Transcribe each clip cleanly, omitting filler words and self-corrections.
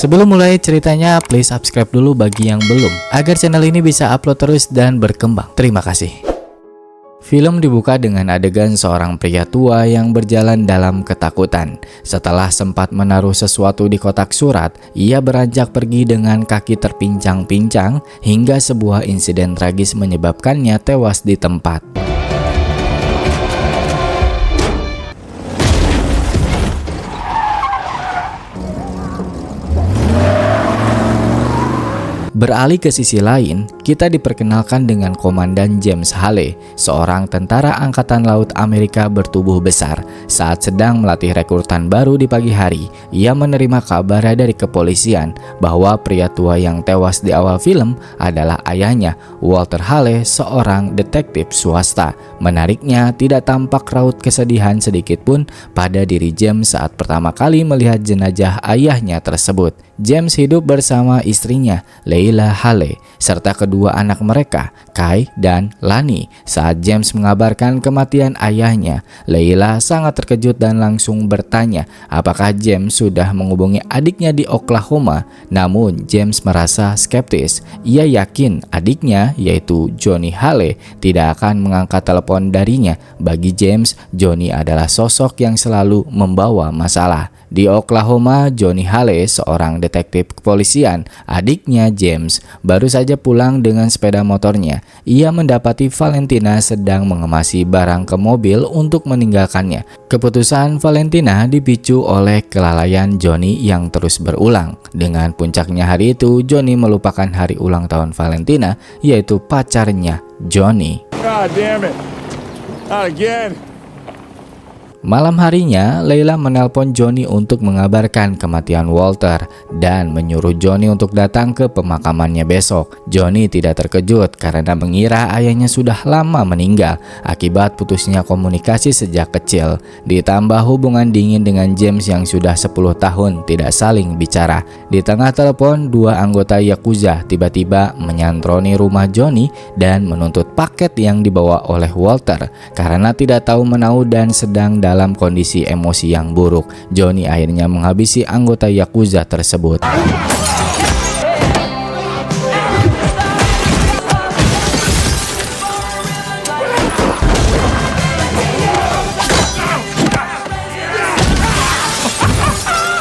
Sebelum mulai ceritanya, please subscribe dulu bagi yang belum, agar channel ini bisa upload terus dan berkembang. Terima kasih. Film dibuka dengan adegan seorang pria tua yang berjalan dalam ketakutan. Setelah sempat menaruh sesuatu di kotak surat, ia beranjak pergi dengan kaki terpincang-pincang hingga sebuah insiden tragis menyebabkannya tewas di tempat. Beralih ke sisi lain, kita diperkenalkan dengan Komandan James Hale, seorang tentara angkatan laut Amerika bertubuh besar. Saat sedang melatih rekrutan baru di pagi hari, ia menerima kabar dari kepolisian bahwa pria tua yang tewas di awal film adalah ayahnya, Walter Hale, seorang detektif swasta. Menariknya, tidak tampak raut kesedihan sedikit pun pada diri James saat pertama kali melihat jenazah ayahnya tersebut. James hidup bersama istrinya, Leila Hale, serta kedua anak mereka, Kai dan Lani. Saat James mengabarkan kematian ayahnya, Leila sangat terkejut dan langsung bertanya apakah James sudah menghubungi adiknya di Oklahoma. Namun James merasa skeptis. Ia yakin adiknya, yaitu Johnny Hale, tidak akan mengangkat telepon darinya. Bagi James, Johnny adalah sosok yang selalu membawa masalah. Di Oklahoma, Johnny Hale, seorang detektif kepolisian, adiknya James, baru saja pulang dengan sepeda motornya. Ia mendapati Valentina sedang mengemasi barang ke mobil untuk meninggalkannya. Keputusan Valentina dipicu oleh kelalaian Johnny yang terus berulang. Dengan puncaknya hari itu, Johnny melupakan hari ulang tahun Valentina, yaitu pacarnya, Johnny. God damn it. Not again. Malam harinya, Leila menelpon Johnny untuk mengabarkan kematian Walter dan menyuruh Johnny untuk datang ke pemakamannya besok. Johnny tidak terkejut karena mengira ayahnya sudah lama meninggal akibat putusnya komunikasi sejak kecil. Ditambah hubungan dingin dengan James yang sudah 10 tahun tidak saling bicara. Di tengah telepon, dua anggota Yakuza tiba-tiba menyantroni rumah Johnny dan menuntut paket yang dibawa oleh Walter. Karena tidak tahu menau dan sedang dalam kondisi emosi yang buruk, Johnny akhirnya menghabisi anggota Yakuza tersebut.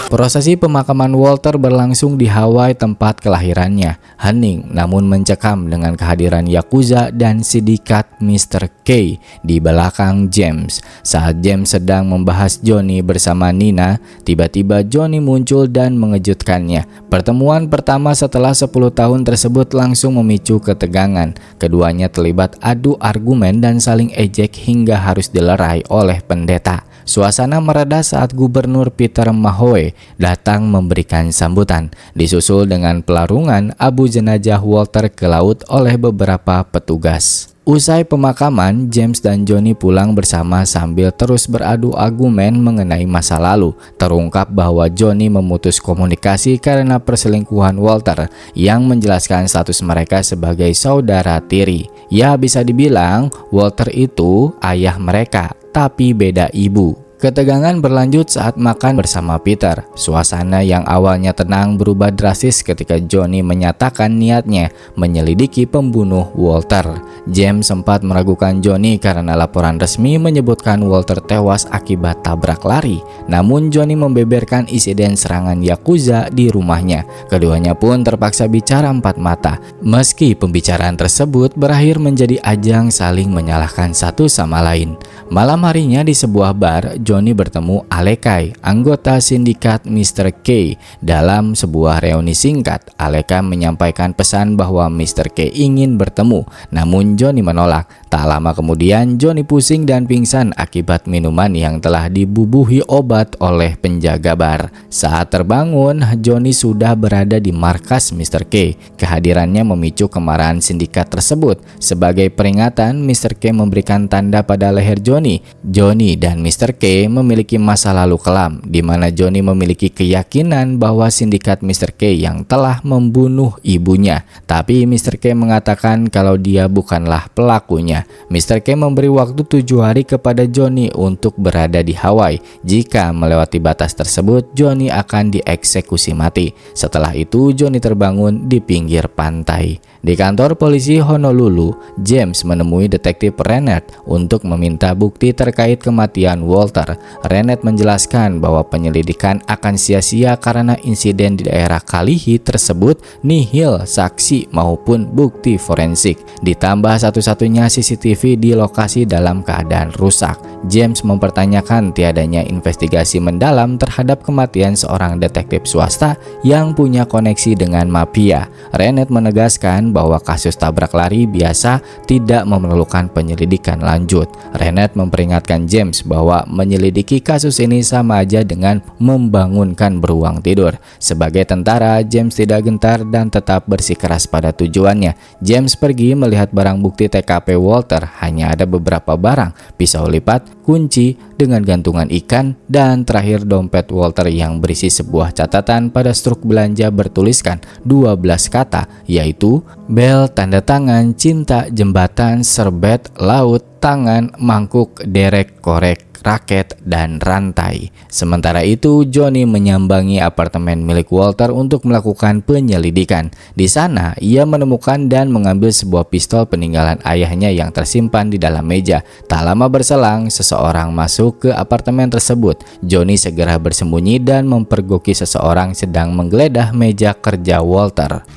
Prosesi pemakaman Walter berlangsung di Hawaii, tempat kelahirannya. Hening namun mencekam dengan kehadiran Yakuza dan sindikat Mr. K di belakang James. Saat James sedang membahas Johnny bersama Nina, tiba-tiba Johnny muncul dan mengejutkannya. Pertemuan pertama setelah 10 tahun tersebut langsung memicu ketegangan. Keduanya terlibat adu argumen dan saling ejek hingga harus dilerai oleh pendeta. Suasana mereda saat Gubernur Peter Mahoe datang memberikan sambutan, disusul dengan pelarungan abu jenazah Walter ke laut oleh beberapa petugas. Usai pemakaman, James dan Johnny pulang bersama sambil terus beradu argumen mengenai masa lalu. Terungkap bahwa Johnny memutus komunikasi karena perselingkuhan Walter yang menjelaskan status mereka sebagai saudara tiri. Ya, bisa dibilang Walter itu ayah mereka, tapi beda ibu. Ketegangan berlanjut saat makan bersama Peter. Suasana yang awalnya tenang berubah drastis ketika Johnny menyatakan niatnya menyelidiki pembunuh Walter. James sempat meragukan Johnny karena laporan resmi menyebutkan Walter tewas akibat tabrak lari. Namun Johnny membeberkan insiden serangan Yakuza di rumahnya. Keduanya pun terpaksa bicara empat mata. Meski pembicaraan tersebut berakhir menjadi ajang saling menyalahkan satu sama lain. Malam harinya di sebuah bar, Johnny bertemu Alekai, anggota sindikat Mr. K. Dalam sebuah reuni singkat, Alekai menyampaikan pesan bahwa Mr. K ingin bertemu, namun Johnny menolak. Tak lama kemudian, Johnny pusing dan pingsan akibat minuman yang telah dibubuhi obat oleh penjaga bar. Saat terbangun, Johnny sudah berada di markas Mr. K. Kehadirannya memicu kemarahan sindikat tersebut. Sebagai peringatan, Mr. K memberikan tanda pada leher Johnny. Johnny dan Mr. K K memiliki masa lalu kelam, di mana Johnny memiliki keyakinan bahwa sindikat Mr. K yang telah membunuh ibunya. Tapi Mr. K mengatakan kalau dia bukanlah pelakunya. Mr. K memberi waktu 7 hari kepada Johnny untuk berada di Hawaii. Jika melewati batas tersebut, Johnny akan dieksekusi mati. Setelah itu, Johnny terbangun di pinggir pantai. Di kantor polisi Honolulu, James menemui detektif Rennet untuk meminta bukti terkait kematian Walter. Rennet menjelaskan bahwa penyelidikan akan sia-sia karena insiden di daerah Kalihi tersebut nihil saksi maupun bukti forensik. Ditambah satu-satunya CCTV di lokasi dalam keadaan rusak. James mempertanyakan tiadanya investigasi mendalam terhadap kematian seorang detektif swasta yang punya koneksi dengan mafia. Rennet menegaskan bahwa kasus tabrak lari biasa tidak memerlukan penyelidikan lanjut. Rennet memperingatkan James bahwa menyelidiki kasus ini sama aja dengan membangunkan beruang tidur. Sebagai tentara, James tidak gentar dan tetap bersikeras pada tujuannya. James pergi melihat barang bukti TKP Walter, hanya ada beberapa barang, pisau lipat, kunci dengan gantungan ikan, dan terakhir dompet Walter yang berisi sebuah catatan pada struk belanja bertuliskan 12 kata, yaitu bel, tanda tangan, cinta, jembatan, serbet, laut, tangan, mangkuk, derek, korek, raket, dan rantai. Sementara itu, Johnny menyambangi apartemen milik Walter untuk melakukan penyelidikan. Di sana, ia menemukan dan mengambil sebuah pistol peninggalan ayahnya yang tersimpan di dalam meja. Tak lama berselang, seseorang masuk ke apartemen tersebut. Johnny segera bersembunyi dan mempergoki seseorang sedang menggeledah meja kerja Walter.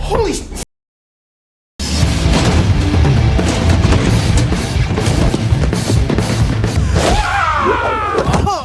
Holy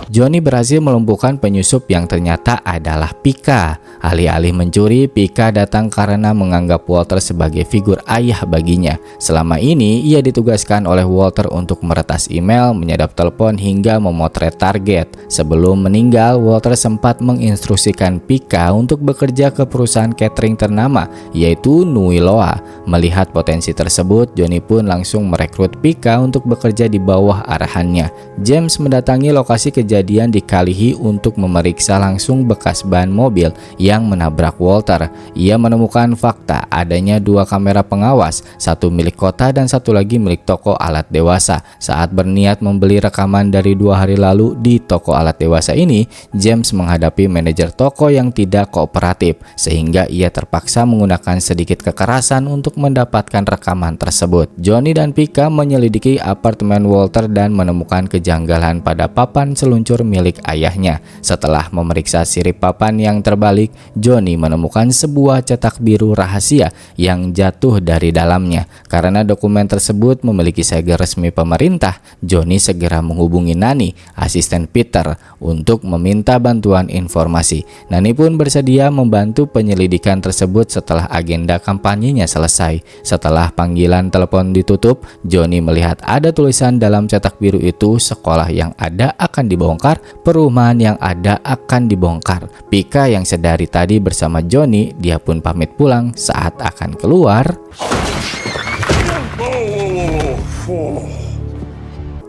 Johnny berhasil melumpuhkan penyusup yang ternyata adalah Pika. Alih-alih mencuri, Pika datang karena menganggap Walter sebagai figur ayah baginya. Selama ini, ia ditugaskan oleh Walter untuk meretas email, menyadap telepon, hingga memotret target. Sebelum meninggal, Walter sempat menginstruksikan Pika untuk bekerja ke perusahaan catering ternama, yaitu Nui Loa. Melihat potensi tersebut, Johnny pun langsung merekrut Pika untuk bekerja di bawah arahannya. James mendatangi lokasi kejadian di Kalihi untuk memeriksa langsung bekas ban mobil yang menabrak Walter. Ia menemukan fakta adanya 2 kamera pengawas, satu milik kota dan satu lagi milik toko alat dewasa. Saat berniat membeli rekaman dari 2 hari lalu di toko alat dewasa ini, James menghadapi manajer toko yang tidak kooperatif, sehingga ia terpaksa menggunakan sedikit kekerasan untuk mendapatkan rekaman tersebut. Johnny dan Pika menyelidiki apartemen Walter dan menemukan kejanggalan pada papan seluncur milik ayahnya. Setelah memeriksa sirip papan yang terbalik, Johnny menemukan sebuah cetak biru rahasia yang jatuh dari dalamnya. Karena dokumen tersebut memiliki segel resmi pemerintah, Johnny segera menghubungi Nani, asisten Peter, untuk meminta bantuan informasi. Nani pun bersedia membantu penyelidikan tersebut setelah agenda kampanyenya selesai. Setelah panggilan telepon ditutup, Johnny melihat ada tulisan dalam cetak biru itu, sekolah yang ada akan dibongkar, perumahan yang ada akan dibongkar. Pika yang sedari tadi bersama Johnny, dia pun pamit pulang saat akan keluar.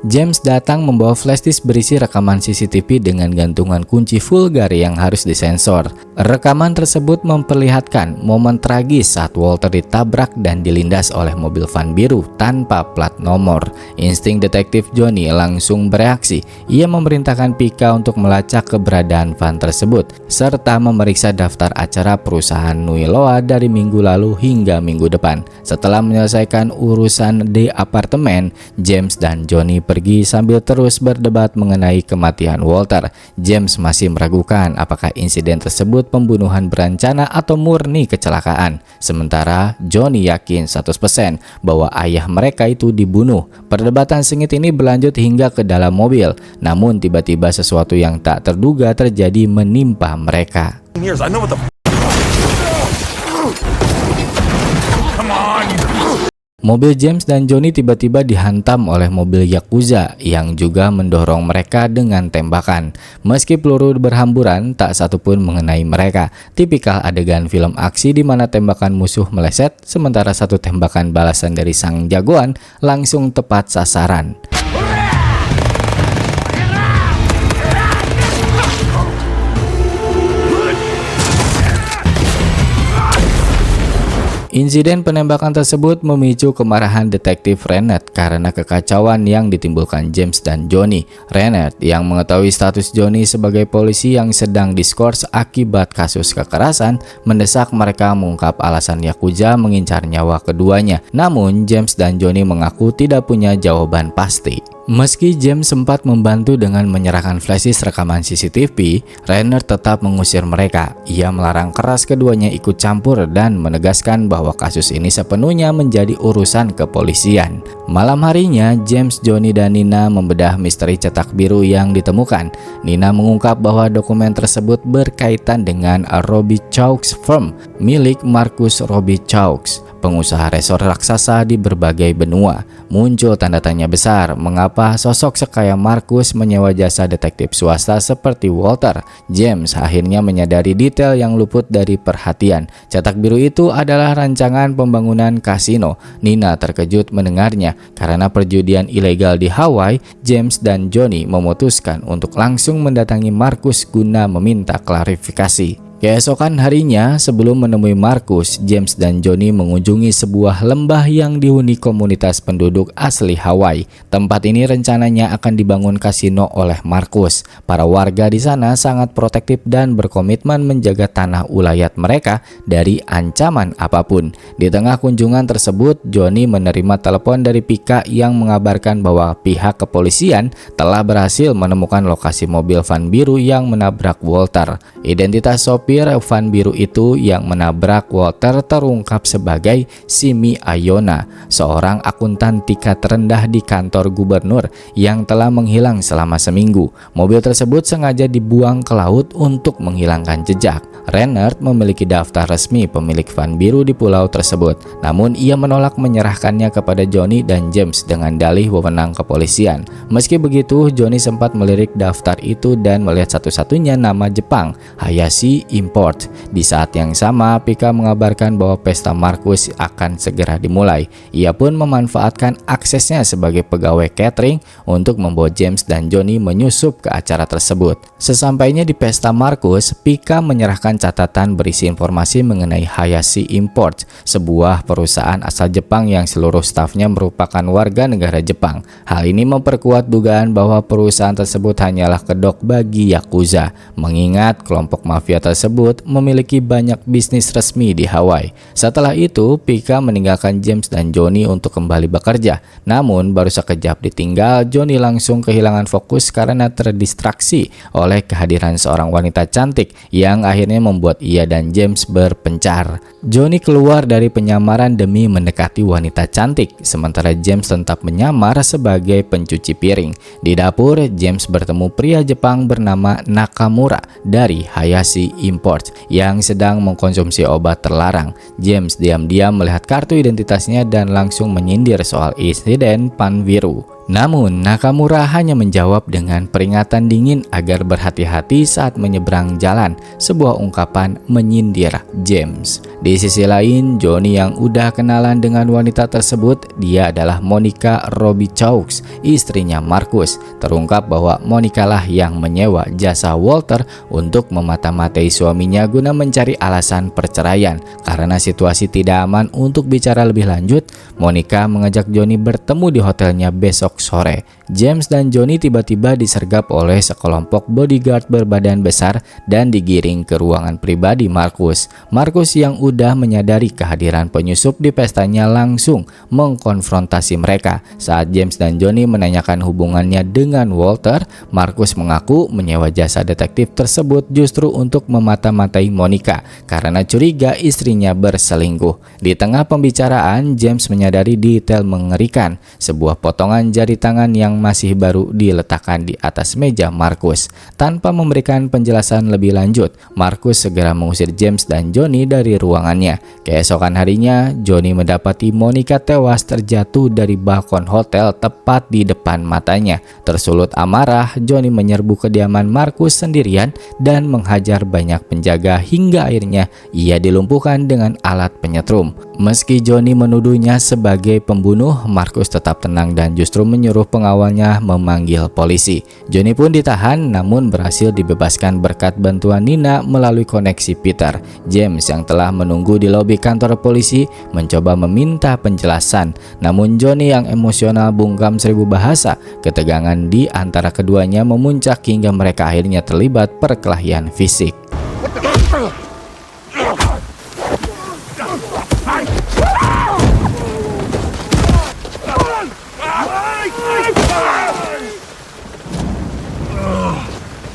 James datang membawa flash disk berisi rekaman CCTV dengan gantungan kunci vulgar yang harus disensor. Rekaman tersebut memperlihatkan momen tragis saat Walter ditabrak dan dilindas oleh mobil van biru tanpa plat nomor. Insting detektif Johnny langsung bereaksi. Ia memerintahkan Pika untuk melacak keberadaan van tersebut, serta memeriksa daftar acara perusahaan Nui Loa dari minggu lalu hingga minggu depan. Setelah menyelesaikan urusan di apartemen, James dan Johnny pergi sambil terus berdebat mengenai kematian Walter. James masih meragukan apakah insiden tersebut pembunuhan berencana atau murni kecelakaan. Sementara Johnny yakin 100% bahwa ayah mereka itu dibunuh. Perdebatan sengit ini berlanjut hingga ke dalam mobil. Namun tiba-tiba sesuatu yang tak terduga terjadi menimpa mereka. Mobil James dan Johnny tiba-tiba dihantam oleh mobil Yakuza yang juga mendorong mereka dengan tembakan. Meski peluru berhamburan, tak satu pun mengenai mereka. Tipikal adegan film aksi di mana tembakan musuh meleset, sementara satu tembakan balasan dari sang jagoan langsung tepat sasaran. Insiden penembakan tersebut memicu kemarahan detektif Renard karena kekacauan yang ditimbulkan James dan Johnny. Renard yang mengetahui status Johnny sebagai polisi yang sedang diskors akibat kasus kekerasan mendesak mereka mengungkap alasan Yakuza mengincar nyawa keduanya. Namun James dan Johnny mengaku tidak punya jawaban pasti. Meski James sempat membantu dengan menyerahkan flashdisk rekaman CCTV, Renard tetap mengusir mereka. Ia melarang keras keduanya ikut campur dan menegaskan bahwa kasus ini sepenuhnya menjadi urusan kepolisian. Malam harinya, James, Johnny, dan Nina membedah misteri cetak biru yang ditemukan. Nina mengungkap bahwa dokumen tersebut berkaitan dengan Robbie Chaux Firm milik Marcus Robbie Chaux, pengusaha resor raksasa di berbagai benua. Muncul tanda tanya besar, mengapa sosok sekaya Marcus menyewa jasa detektif swasta seperti Walter? James akhirnya menyadari detail yang luput dari perhatian. Cetak biru itu adalah rancangan pembangunan kasino. Nina terkejut mendengarnya. Karena perjudian ilegal di Hawaii, James dan Johnny memutuskan untuk langsung mendatangi Marcus guna meminta klarifikasi. Keesokan harinya, sebelum menemui Marcus, James dan Johnny mengunjungi sebuah lembah yang dihuni komunitas penduduk asli Hawaii. Tempat ini rencananya akan dibangun kasino oleh Marcus. Para warga di sana sangat protektif dan berkomitmen menjaga tanah ulayat mereka dari ancaman apapun. Di tengah kunjungan tersebut, Johnny menerima telepon dari Pika yang mengabarkan bahwa pihak kepolisian telah berhasil menemukan lokasi mobil van biru yang menabrak Walter. Identitas sopir van biru itu yang menabrak Walter terungkap sebagai Simi Ayona, seorang akuntan tingkat rendah di kantor gubernur yang telah menghilang selama seminggu. Mobil tersebut sengaja dibuang ke laut untuk menghilangkan jejak. Renard memiliki daftar resmi pemilik van biru di pulau tersebut, namun ia menolak menyerahkannya kepada Johnny dan James dengan dalih wewenang kepolisian. Meski begitu, Johnny sempat melirik daftar itu dan melihat satu-satunya nama Jepang, Hayashi Import. Di saat yang sama, Pika mengabarkan bahwa pesta Marcus akan segera dimulai. Ia pun memanfaatkan aksesnya sebagai pegawai catering untuk membawa James dan Johnny menyusup ke acara tersebut. Sesampainya di pesta Marcus, Pika menyerahkan catatan berisi informasi mengenai Hayashi Import, sebuah perusahaan asal Jepang yang seluruh stafnya merupakan warga negara Jepang. Hal ini memperkuat dugaan bahwa perusahaan tersebut hanyalah kedok bagi Yakuza, mengingat kelompok mafia tersebut memiliki banyak bisnis resmi di Hawaii. Setelah itu, Pika meninggalkan James dan Johnny untuk kembali bekerja. Namun, baru sekejap ditinggal, Johnny langsung kehilangan fokus karena terdistraksi oleh kehadiran seorang wanita cantik yang akhirnya membuat ia dan James berpencar. Johnny keluar dari penyamaran demi mendekati wanita cantik, sementara James tetap menyamar sebagai pencuci piring. Di dapur, James bertemu pria Jepang bernama Nakamura dari Hayashi Import yang sedang mengkonsumsi obat terlarang. James diam-diam melihat kartu identitasnya dan langsung menyindir soal insiden van biru. Namun, Nakamura hanya menjawab dengan peringatan dingin agar berhati-hati saat menyeberang jalan, sebuah ungkapan menyindir James. Di sisi lain, Johnny yang udah kenalan dengan wanita tersebut, dia adalah Monica Robbie Chaux, istrinya Marcus. Terungkap bahwa Monica lah yang menyewa jasa Walter untuk memata-matai suaminya guna mencari alasan perceraian. Karena situasi tidak aman untuk bicara lebih lanjut, Monica mengajak Johnny bertemu di hotelnya besok sore. James dan Johnny tiba-tiba disergap oleh sekelompok bodyguard berbadan besar dan digiring ke ruangan pribadi Marcus. Marcus yang udah menyadari kehadiran penyusup di pestanya langsung mengkonfrontasi mereka. Saat James dan Johnny menanyakan hubungannya dengan Walter, Marcus mengaku menyewa jasa detektif tersebut justru untuk memata-matai Monica karena curiga istrinya berselingkuh. Di tengah pembicaraan, James menyadari detail mengerikan, sebuah potongan jari tangan yang masih baru diletakkan di atas meja Marcus. Tanpa memberikan penjelasan lebih lanjut, Marcus segera mengusir James dan Johnny dari ruangannya. Keesokan harinya, Johnny mendapati Monica tewas terjatuh dari balkon hotel tepat di depan matanya. Tersulut amarah, Johnny menyerbu kediaman Marcus sendirian dan menghajar banyak penjaga hingga akhirnya ia dilumpuhkan dengan alat penyetrum. Meski Johnny menuduhnya sebagai pembunuh, Marcus tetap tenang dan justru menyuruh pengawalnya memanggil polisi. Johnny pun ditahan namun berhasil dibebaskan berkat bantuan Nina melalui koneksi Peter. James yang telah menunggu di lobi kantor polisi mencoba meminta penjelasan, namun Johnny yang emosional bungkam 1000 bahasa. Ketegangan di antara keduanya memuncak hingga mereka akhirnya terlibat perkelahian fisik.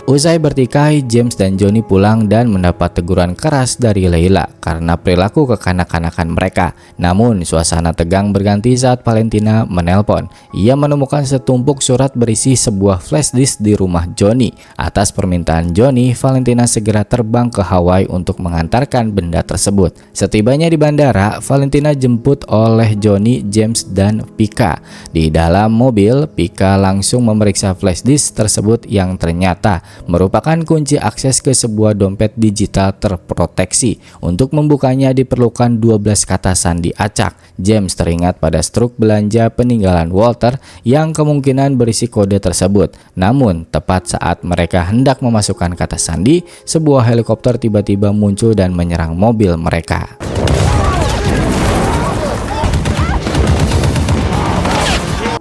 Usai bertikai, James dan Johnny pulang dan mendapat teguran keras dari Leila karena perilaku kekanak-kanakan mereka. Namun, suasana tegang berganti saat Valentina menelpon. Ia menemukan setumpuk surat berisi sebuah flash disk di rumah Johnny. Atas permintaan Johnny, Valentina segera terbang ke Hawaii untuk mengantarkan benda tersebut. Setibanya di bandara, Valentina jemput oleh Johnny, James, dan Pika. Di dalam mobil, Pika langsung memeriksa flash disk tersebut yang ternyata merupakan kunci akses ke sebuah dompet digital terproteksi. Untuk membukanya diperlukan 12 kata sandi acak. James teringat pada struk belanja peninggalan Walter yang kemungkinan berisi kode tersebut. Namun tepat saat mereka hendak memasukkan kata sandi, sebuah helikopter tiba-tiba muncul dan menyerang mobil mereka.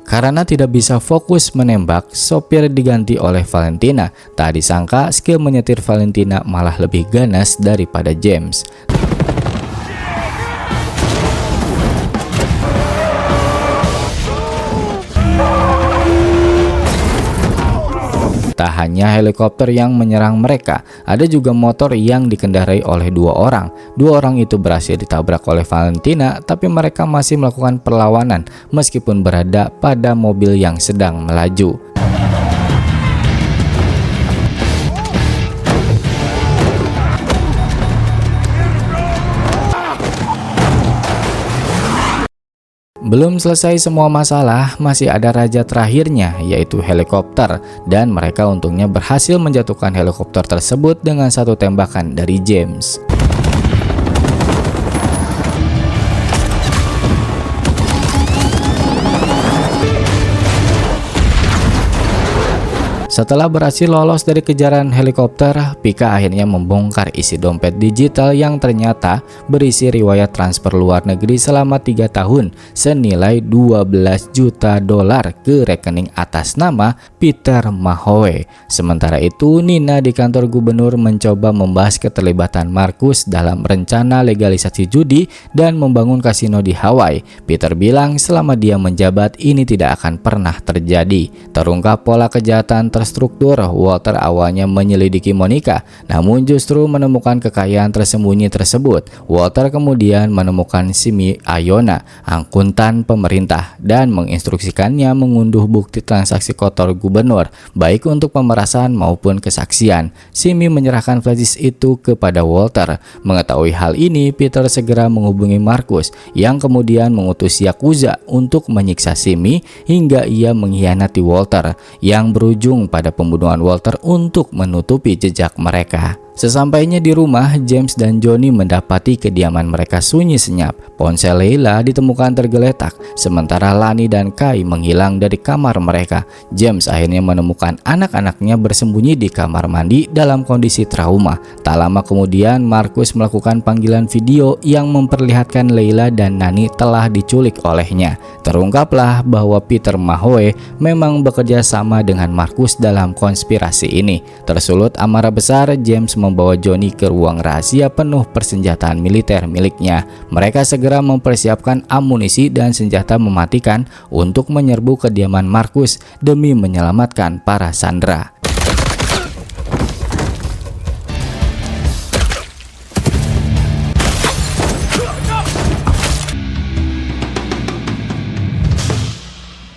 Karena tidak bisa fokus menembak, sopir diganti oleh Valentina. Tak disangka skill menyetir Valentina malah lebih ganas daripada James. Tak hanya helikopter yang menyerang mereka, ada juga motor yang dikendarai oleh 2 orang. 2 orang itu berhasil ditabrak oleh Valentina, tapi mereka masih melakukan perlawanan meskipun berada pada mobil yang sedang melaju. Belum selesai semua masalah, masih ada raja terakhirnya, yaitu helikopter, dan mereka untungnya berhasil menjatuhkan helikopter tersebut dengan satu tembakan dari James. Setelah berhasil lolos dari kejaran helikopter, Pika akhirnya membongkar isi dompet digital yang ternyata berisi riwayat transfer luar negeri selama 3 tahun senilai 12 juta dolar ke rekening atas nama Peter Mahoe. Sementara itu, Nina di kantor gubernur mencoba membahas keterlibatan Marcus dalam rencana legalisasi judi dan membangun kasino di Hawaii. Peter bilang selama dia menjabat ini tidak akan pernah terjadi. Terungkap pola kejahatan terstruktur, Walter awalnya menyelidiki Monica, namun justru menemukan kekayaan tersembunyi tersebut. Walter kemudian menemukan Simi Ayona, akuntan pemerintah, dan menginstruksikannya mengunduh bukti transaksi kotor gubernur, baik untuk pemerasan maupun kesaksian. Simi menyerahkan flash itu kepada Walter. Mengetahui hal ini, Peter segera menghubungi Marcus, yang kemudian mengutus Yakuza untuk menyiksa Simi hingga ia mengkhianati Walter, yang berujung pada pembunuhan Walter untuk menutupi jejak mereka. Sesampainya di rumah, James dan Johnny mendapati kediaman mereka sunyi senyap. Ponsel Leila ditemukan tergeletak, sementara Lani dan Kai menghilang dari kamar mereka. James akhirnya menemukan anak-anaknya bersembunyi di kamar mandi dalam kondisi trauma. Tak lama kemudian, Marcus melakukan panggilan video yang memperlihatkan Leila dan Nani telah diculik olehnya. Terungkaplah bahwa Peter Mahoe memang bekerja sama dengan Marcus dalam konspirasi ini. Tersulut amarah besar, James membawa Johnny ke ruang rahasia penuh persenjataan militer miliknya. Mereka segera mempersiapkan amunisi dan senjata mematikan untuk menyerbu kediaman Marcus demi menyelamatkan para sandera.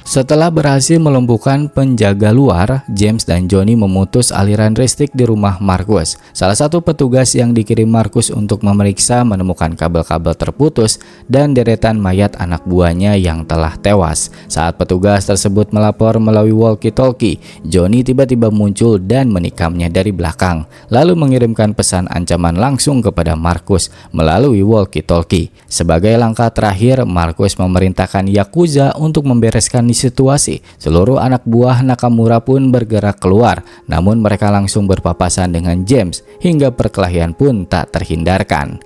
Setelah berhasil melumpuhkan penjaga luar, James dan Johnny memutus aliran listrik di rumah Marcus. Salah satu petugas yang dikirim Marcus untuk memeriksa menemukan kabel-kabel terputus dan deretan mayat anak buahnya yang telah tewas. Saat petugas tersebut melapor melalui walkie-talkie, Johnny tiba-tiba muncul dan menikamnya dari belakang, lalu mengirimkan pesan ancaman langsung kepada Marcus melalui walkie-talkie. Sebagai langkah terakhir, Marcus memerintahkan Yakuza untuk membereskan misi situasi, seluruh anak buah Nakamura pun bergerak keluar, namun mereka langsung berpapasan dengan James hingga perkelahian pun tak terhindarkan.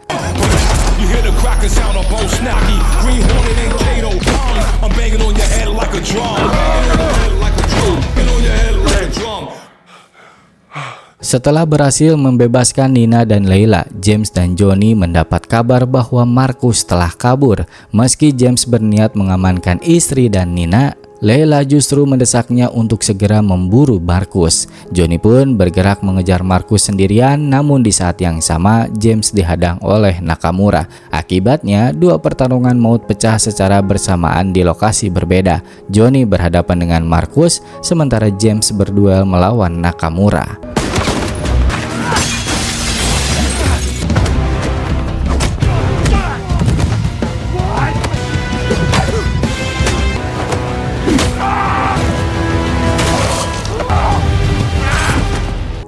Setelah berhasil membebaskan Nina dan Layla, James dan Johnny mendapat kabar bahwa Marcus telah kabur. Meski James berniat mengamankan istri dan Nina, Layla justru mendesaknya untuk segera memburu Marcus. Johnny pun bergerak mengejar Marcus sendirian, namun di saat yang sama James dihadang oleh Nakamura. Akibatnya, dua pertarungan maut pecah secara bersamaan di lokasi berbeda. Johnny berhadapan dengan Marcus, sementara James berduel melawan Nakamura.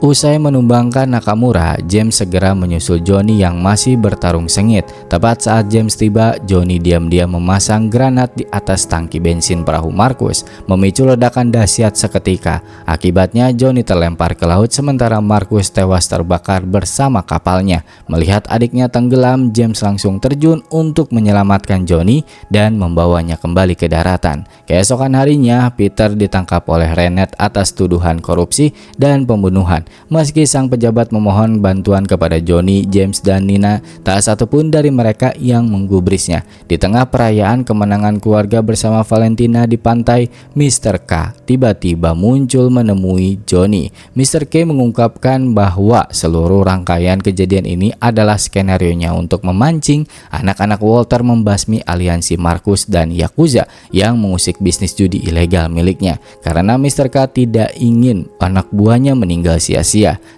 Usai menumbangkan Nakamura, James segera menyusul Johnny yang masih bertarung sengit. Tepat saat James tiba, Johnny diam-diam memasang granat di atas tangki bensin perahu Marcus, memicu ledakan dahsyat seketika. Akibatnya Johnny terlempar ke laut sementara Marcus tewas terbakar bersama kapalnya. Melihat adiknya tenggelam, James langsung terjun untuk menyelamatkan Johnny dan membawanya kembali ke daratan. Keesokan harinya, Peter ditangkap oleh Rennet atas tuduhan korupsi dan pembunuhan. Meski sang pejabat memohon bantuan kepada Johnny, James, dan Nina, tak satupun dari mereka yang menggubrisnya. Di tengah perayaan kemenangan keluarga bersama Valentina di pantai, Mr. K tiba-tiba muncul menemui Johnny. Mr. K mengungkapkan bahwa seluruh rangkaian kejadian ini adalah skenarionya untuk memancing anak-anak Walter membasmi aliansi Marcus dan Yakuza yang mengusik bisnis judi ilegal miliknya, karena Mr. K tidak ingin anak buahnya meninggal sia-sia.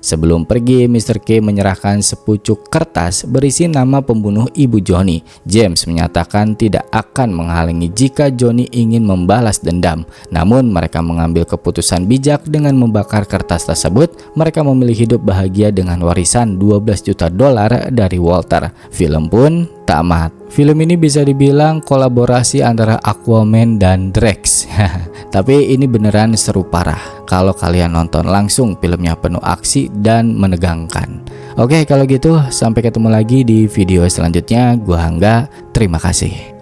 Sebelum pergi, Mr. K menyerahkan sepucuk kertas berisi nama pembunuh ibu Johnny. James menyatakan tidak akan menghalangi jika Johnny ingin membalas dendam. Namun mereka mengambil keputusan bijak dengan membakar kertas tersebut. Mereka memilih hidup bahagia dengan warisan $12 juta dari Walter. Film pun tamat. Film ini bisa dibilang kolaborasi antara Aquaman dan Drax. Tapi ini beneran seru parah. Kalau kalian nonton langsung, filmnya penuh aksi dan menegangkan. Oke, kalau gitu sampai ketemu lagi di video selanjutnya. Gua Angga, terima kasih.